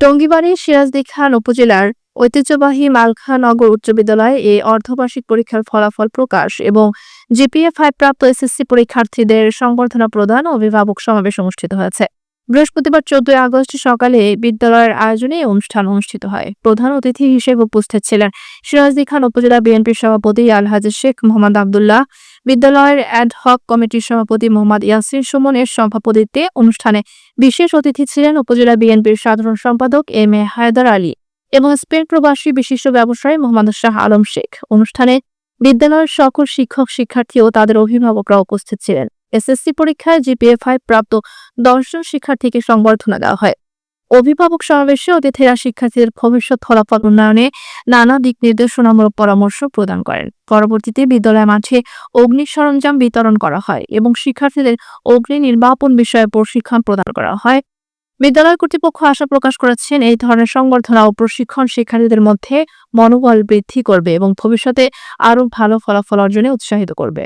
টঙ্গীবাড়ির সিরাজদি খান উপজেলার ঐতিহ্যবাহী মালখানগর উচ্চ বিদ্যালয়ে এই অর্ধবার্ষিক পরীক্ষার ফলাফল প্রকাশ এবং জিপিএ-5 প্রাপ্ত এসএসসি পরীক্ষার্থীদের সংবর্ধনা প্রদান ও অভিভাবক সমাবেশ অনুষ্ঠিত হয়েছে। বৃহস্পতিবার 14 আগস্ট সকালে বিদ্যালয়ের আয়োজনে এই অনুষ্ঠান অনুষ্ঠিত হয়। প্রধান অতিথি হিসেবে উপস্থিত ছিলেন সিরাজদি খান উপজেলা বিএনপির সভাপতি আলহাজ শেখ মোহাম্মদ আবদুল্লাহ, বিদ্যালয়ের অ্যাডহক কমিটির সভাপতি মোহাম্মদ ইয়াসির সুমনের সভাপতিত্বে অনুষ্ঠানে বিশেষ অতিথি ছিলেন উপজেলা বিএনপির সাধারণ সম্পাদক এম এ হায়দার আলী এবং স্পেন প্রবাসী বিশিষ্ট ব্যবসায়ী মোহাম্মদ শাহ আলম শেখ। অনুষ্ঠানে বিদ্যালয়ের সকল শিক্ষক শিক্ষার্থী ও তাদের অভিভাবকরা উপস্থিত ছিলেন। এসএসসি পরীক্ষায় জিপিএ-5 প্রাপ্ত 10 জন শিক্ষার্থীকে সংবর্ধনা দেওয়া হয়। অভিভাবক সমাবেশে অতিথিরা শিক্ষার্থীদের ভবিষ্যৎ ফলাফল উন্নয়নে নানা দিক নির্দেশনামূলক পরামর্শ প্রদান করেন। পরবর্তীতে বিদ্যালয় মাঠে অগ্নি সরঞ্জাম বিতরণ করা হয় এবং শিক্ষার্থীদের অগ্নি নির্বাপন বিষয়ে প্রশিক্ষণ প্রদান করা হয়। বিদ্যালয় কর্তৃপক্ষ আশা প্রকাশ করেছেন, এই ধরনের সংবর্ধনা ও প্রশিক্ষণ শিক্ষার্থীদের মধ্যে মনোবল বৃদ্ধি করবে এবং ভবিষ্যতে আরও ভালো ফলাফল অর্জনে উৎসাহিত করবে।